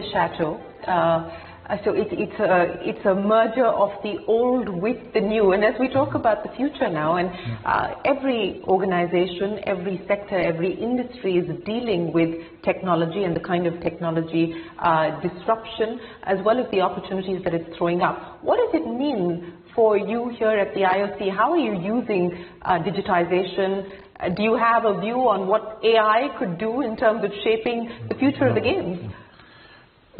the chateau. So it's a merger of the old with the new. And as we talk about the future now, and every organization, every sector, every industry is dealing with technology and the kind of technology disruption, as well as the opportunities that it's throwing up. What does it mean for you here at the IOC? How are you using digitization? Do you have a view on what AI could do in terms of shaping the future of the games?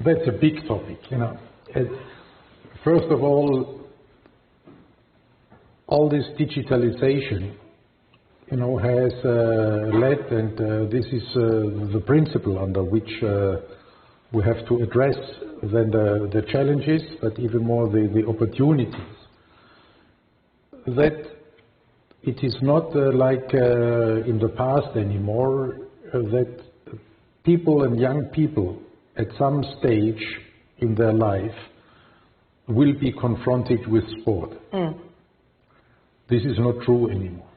That's a big topic, you know. First of all this digitalization, you know, has led, and this is the principle under which we have to address then the challenges, but even more the opportunities. That it is not like in the past anymore, that people and young people at some stage in their life will be confronted with sport. This is not true anymore.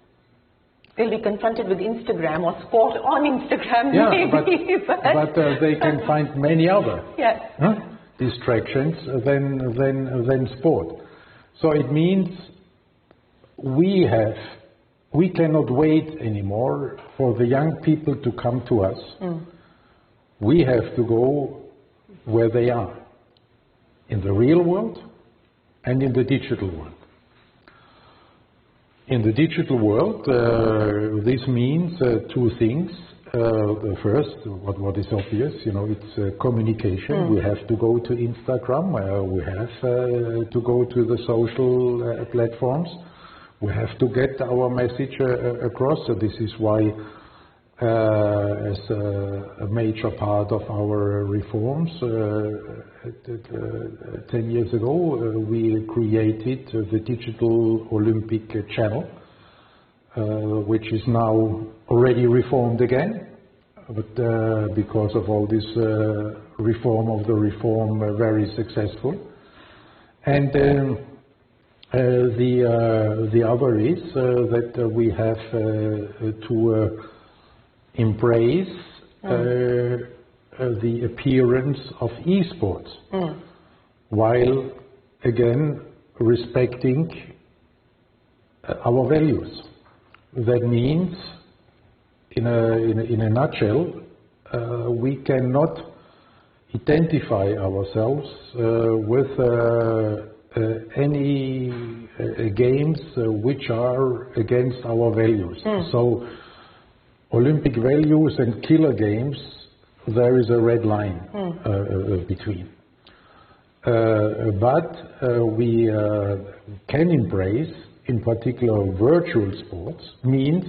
They'll be confronted with Instagram or sport on Instagram, yeah, maybe. But they can find many other distractions than sport. So it means we cannot wait anymore for the young people to come to us. We have to go where they are, in the real world and in the digital world. In the digital world, this means two things. First, what is obvious, you know, it's communication. We have to go to Instagram, we have to go to the social platforms. We have to get our message across. So this is why, as a major part of our reforms, 10 years ago, we created the Digital Olympic Channel, which is now already reformed again, but because of all this reform of the reform, very successful. And the other is that we have to embrace the appearance of eSports, while again respecting our values. That means, in a nutshell, we cannot identify ourselves with any games which are against our values. So Olympic values and killer games, there is a red line between. But we can embrace, in particular, virtual sports, means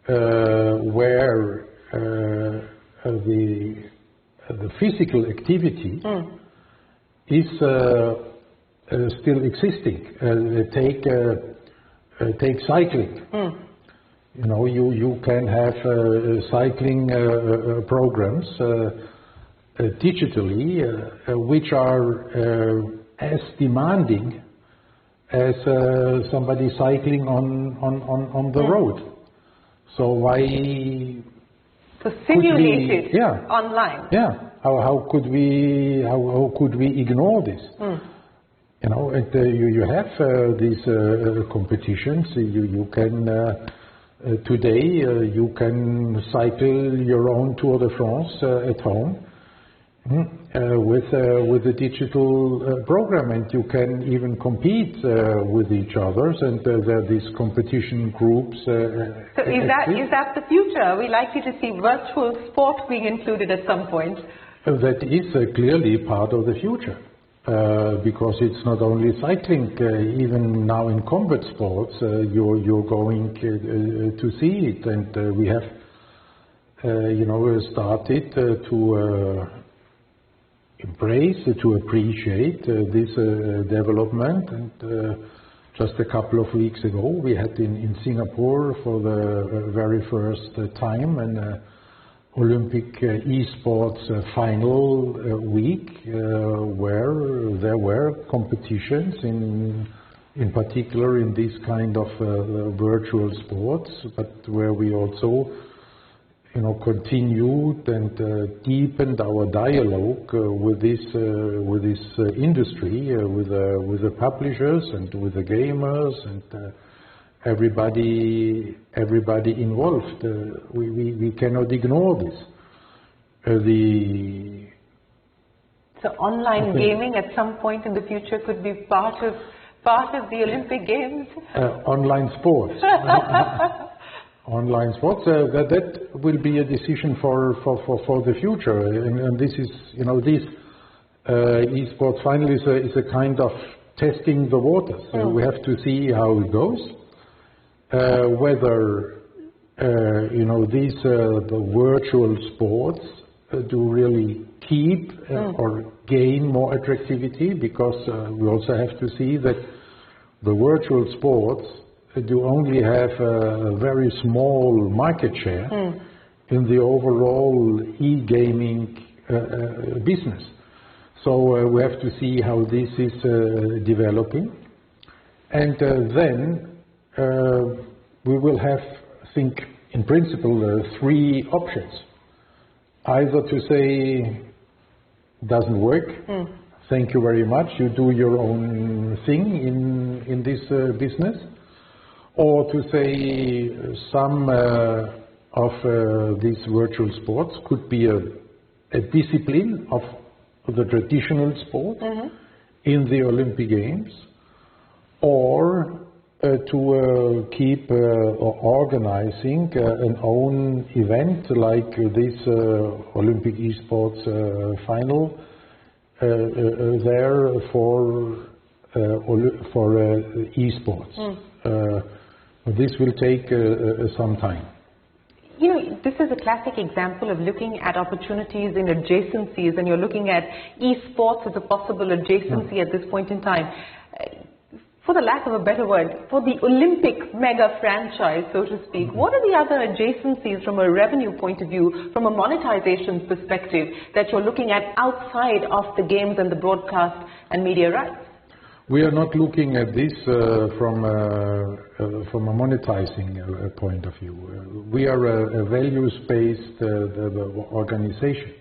where the physical activity is still existing. Take cycling. You know, you can have cycling programs digitally, which are as demanding as somebody cycling on the road. So why? So simulated online. Yeah. How could we ignore this? You know, and you have these competitions. You can. Today you can cycle your own Tour de France at home with a digital program, and you can even compete with each other, and there are these competition groups. So is that the future? Are we likely to see virtual sport being included at some point? That is clearly part of the future. Because it's not only cycling, even now in combat sports, you're going to see it, and we have, started to embrace, to appreciate this development. And just a couple of weeks ago, we had in Singapore for the very first time an Olympic eSports final week, where there were competitions in particular in this kind of virtual sports, but where we also continued and deepened our dialogue with this industry, with the publishers and with the gamers and everybody involved. We cannot ignore this. So online gaming at some point in the future could be part of the Olympic Games? Online sports. Online sports, that will be a decision for the future, and this is, this eSports finally is a kind of testing the waters. We have to see how it goes, whether these the virtual sports do really keep or gain more attractivity, because we also have to see that the virtual sports do only have a very small market share in the overall e-gaming business. So we have to see how this is developing, and then we will have, I think, in principle, 3 options. Either to say, doesn't work, thank you very much, you do your own thing in this business, or to say some of these virtual sports could be a discipline of the traditional sport in the Olympic Games, or to keep organizing an own event like this Olympic eSports final there for eSports. This will take some time. This is a classic example of looking at opportunities in adjacencies, and you're looking at eSports as a possible adjacency at this point in time. For the lack of a better word, for the Olympic mega franchise, so to speak, what are the other adjacencies from a revenue point of view, from a monetization perspective, that you're looking at outside of the games and the broadcast and media rights? We are not looking at this from a monetizing point of view. We are a values-based organization,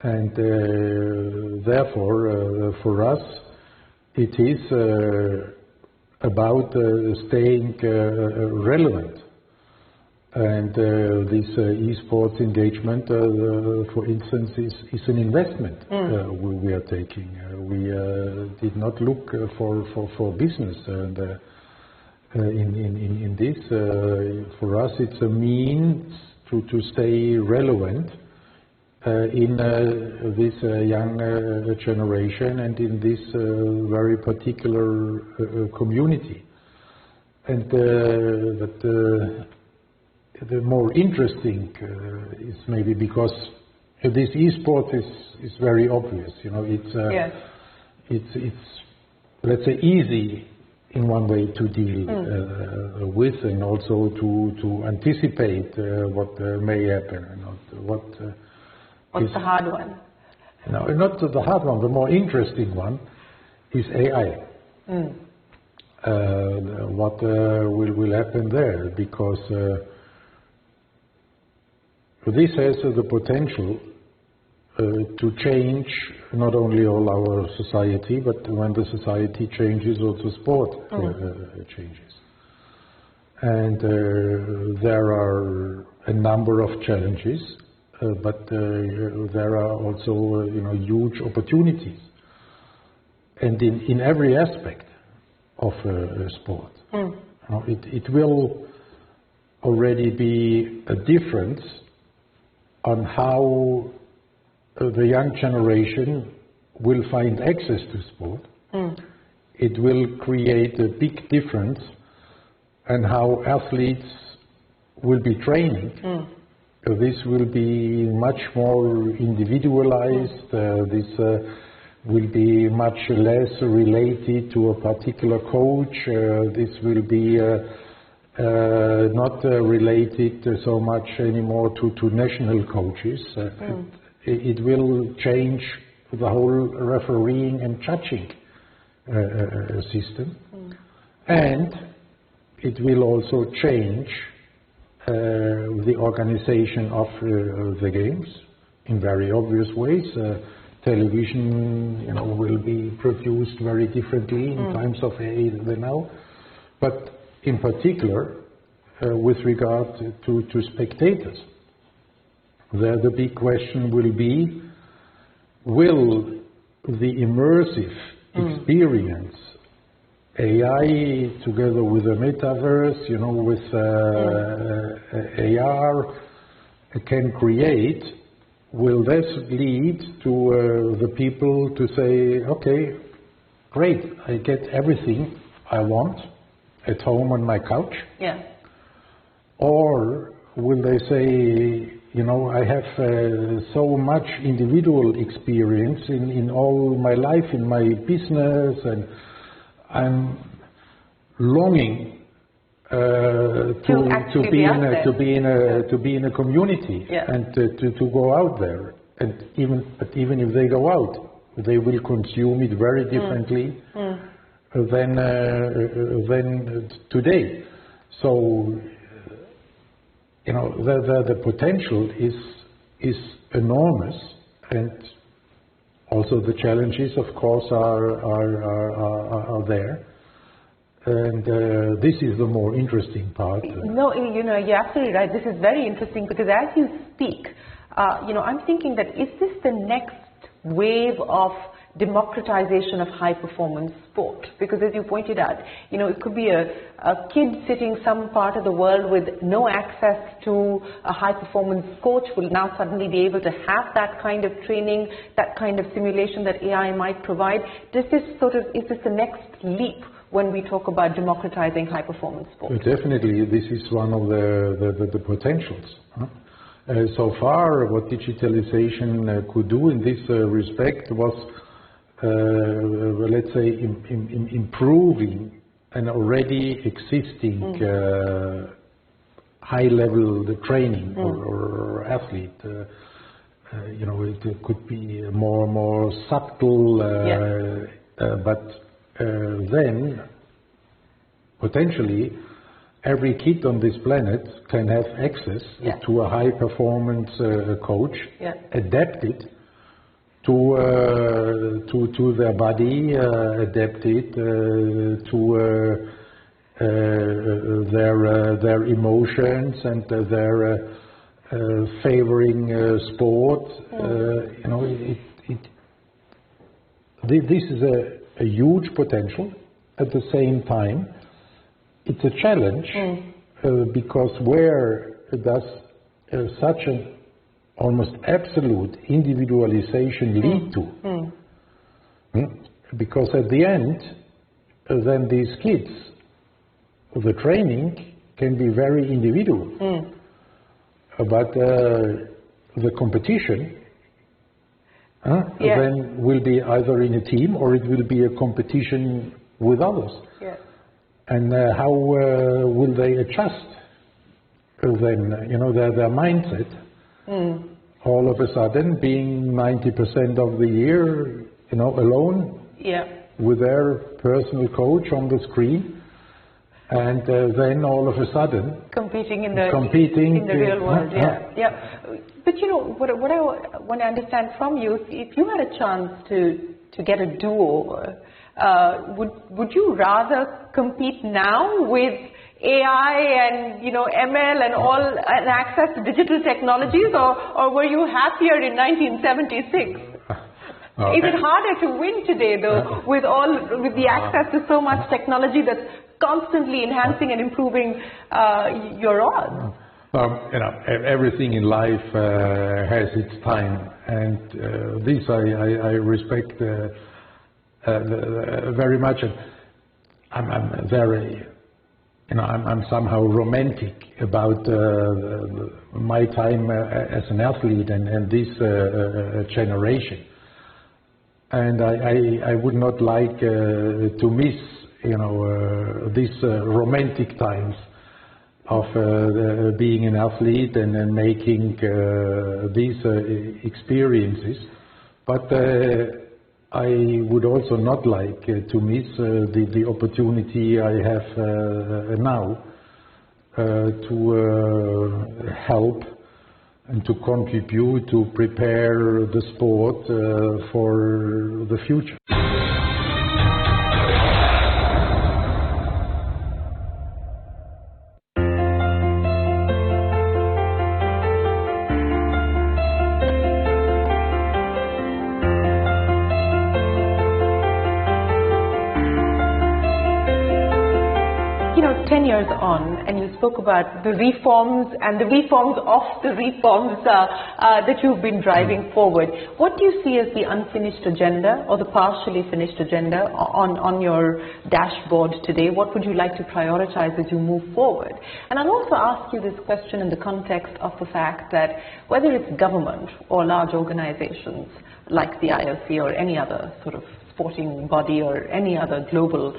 and therefore, for us, it is about staying relevant. And this eSports engagement, for instance, is an investment we are taking. We did not look for business, and in this, for us, it's a means to stay relevant in this young generation and in this very particular community. And the more interesting is maybe because this eSport is very obvious. It's let's say easy in one way to deal with, and also to anticipate what may happen and what's the hard one? No, not the hard one. The more interesting one is AI. What will happen there? Because this has the potential to change not only all our society, but when the society changes, also sport changes. And there are a number of challenges, but there are also huge opportunities, and in every aspect of sport. It will already be a difference on how the young generation will find access to sport. It will create a big difference in how athletes will be training. This will be much more individualized. This will be much less related to a particular coach. This will be not related so much anymore to national coaches. It will change the whole refereeing and judging system. And it will also change the organization of the games in very obvious ways. Television, will be produced very differently in times of AI than now. But in particular, with regard to spectators, there the big question will be, will the immersive experience, AI together with the metaverse, with AR, can create, will this lead to the people to say, okay, great, I get everything I want at home on my couch? Yeah. Or will they say, I have so much individual experience in all my life, in my business, and I'm longing to be in a community, and to go out there. And even if they go out, they will consume it very differently than today. So the potential is enormous, and also the challenges, of course, are there. And this is the more interesting part. No, you're absolutely right. This is very interesting because as you speak, I'm thinking that is this the next wave of democratization of high-performance sport? Because as you pointed out, it could be a kid sitting some part of the world with no access to a high-performance coach will now suddenly be able to have that kind of training, that kind of simulation that AI might provide. Is this the next leap when we talk about democratizing high-performance sport? Definitely, this is one of the potentials. So far, what digitalization could do in this respect was, let's say, improving an already existing high-level training or athlete. It could be more subtle, but then potentially every kid on this planet can have access to a high-performance coach, adapted to their body, adapted to their emotions and their favoring sport. This is a huge potential. At the same time, it's a challenge because where does such an almost absolute individualization lead to? Because at the end, then these kids, the training can be very individual, but the competition then will be either in a team or it will be a competition with others. And how will they adjust then, their mindset? All of a sudden, being 90% of the year, alone with their personal coach on the screen, and then all of a sudden competing in the real world. But what I want to understand from you, if you had a chance to get a do-over, would you rather compete now with AI and ML and all and access to digital technologies, or were you happier in 1976? Is it harder to win today though with the access to so much technology that's constantly enhancing and improving your odds? Everything in life has its time, and this I respect very much. I'm very, I'm somehow romantic about my time as an athlete and this generation, and I would not like to miss, these romantic times of being an athlete and making these experiences, but I would also not like to miss the opportunity I have now to help and to contribute to prepare the sport for the future. On, and you spoke about the reforms and the reforms of the reforms that you've been driving forward. What do you see as the unfinished agenda or the partially finished agenda on your dashboard today? What would you like to prioritize as you move forward? And I'll also ask you this question in the context of the fact that whether it's government or large organizations like the IOC or any other sort of sporting body or any other global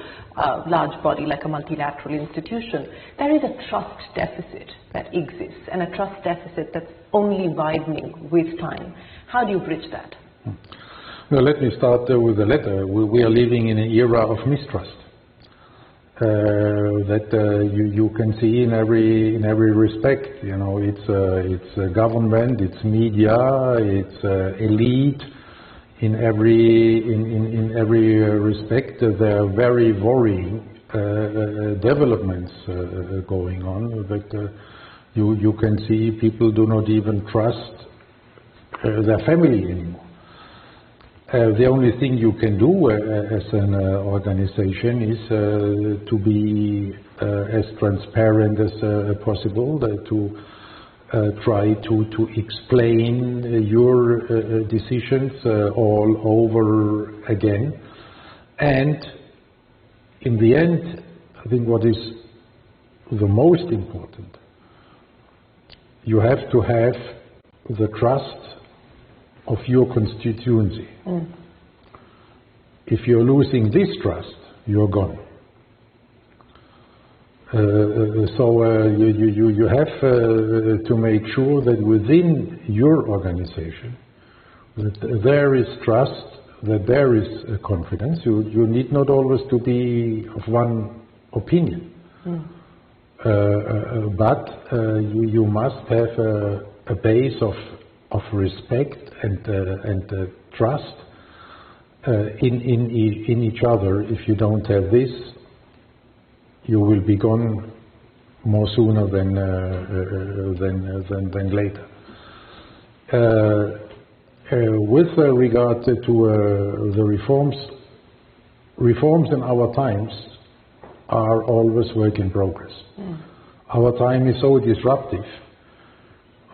large body like a multilateral institution, there is a trust deficit that exists, and a trust deficit that's only widening with time. How do you bridge that? Well, let me start with the latter. We are living in an era of mistrust that you can see in every respect. You know, it's government, it's media, it's elite. In every respect, there are very worrying developments going on. That you can see people do not even trust their family anymore. The only thing you can do as an organization is to be as transparent as possible, to try to explain your decisions all over again. And in the end, I think what is the most important, you have to have the trust of your constituency. If you're losing this trust, you're gone. So you have to make sure that within your organization that there is trust, that there is confidence. You need not always to be of one opinion, but you must have a base of respect and trust in each other. If you don't have this, you will be gone more sooner than later. With regard to the reforms in our times are always work in progress. Our time is so disruptive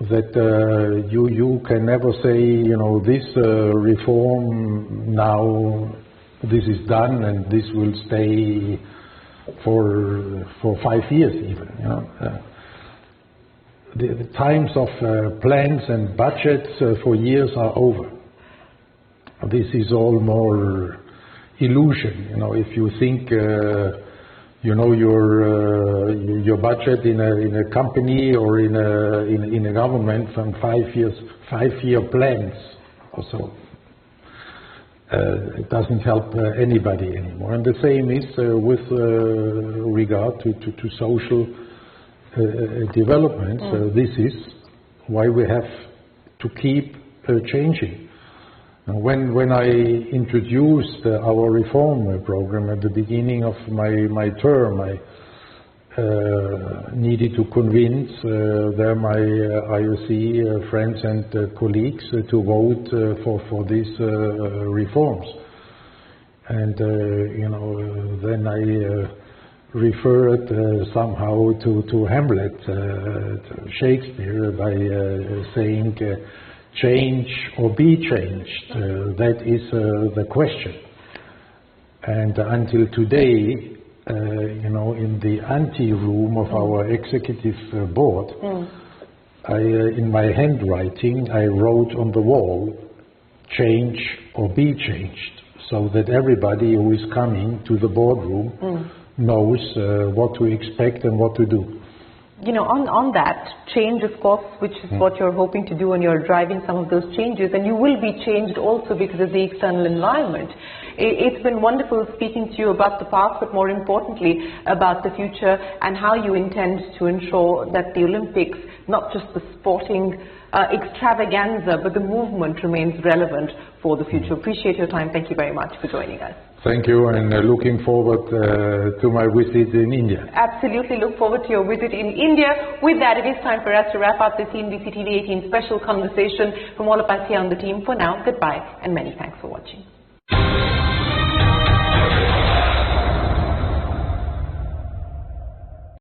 that you can never say, you know, this reform now, this is done and this will stay for 5 years even. You know, the times of plans and budgets for years are over. This is all more illusion. You know, if you think you know your budget in a company or in a government from 5 years, 5-year plans or so. It doesn't help anybody anymore. And the same is with regard to social development. This is why we have to keep changing. When I introduced our reform program at the beginning of my term, I needed to convince my IOC friends and colleagues to vote for these reforms. And you know, then I referred somehow to Hamlet, to Shakespeare, by saying change or be changed. That is the question. And until today, you know, in the ante room of our executive board, in my handwriting, I wrote on the wall, change or be changed, so that everybody who is coming to the boardroom knows what to expect and what to do. on that change, of course, which is what you're hoping to do, and you're driving some of those changes, and you will be changed also because of the external environment. It's been wonderful speaking to you about the past, but more importantly about the future and how you intend to ensure that the Olympics, not just the sporting extravaganza, but the movement remains relevant for the future. Appreciate your time. Thank you very much for joining us. Thank you, and looking forward to my visit in India. Absolutely look forward to your visit in India. With that, it is time for us to wrap up the CNBC-TV18 special conversation from all of us here on the team. For now, goodbye and many thanks for watching.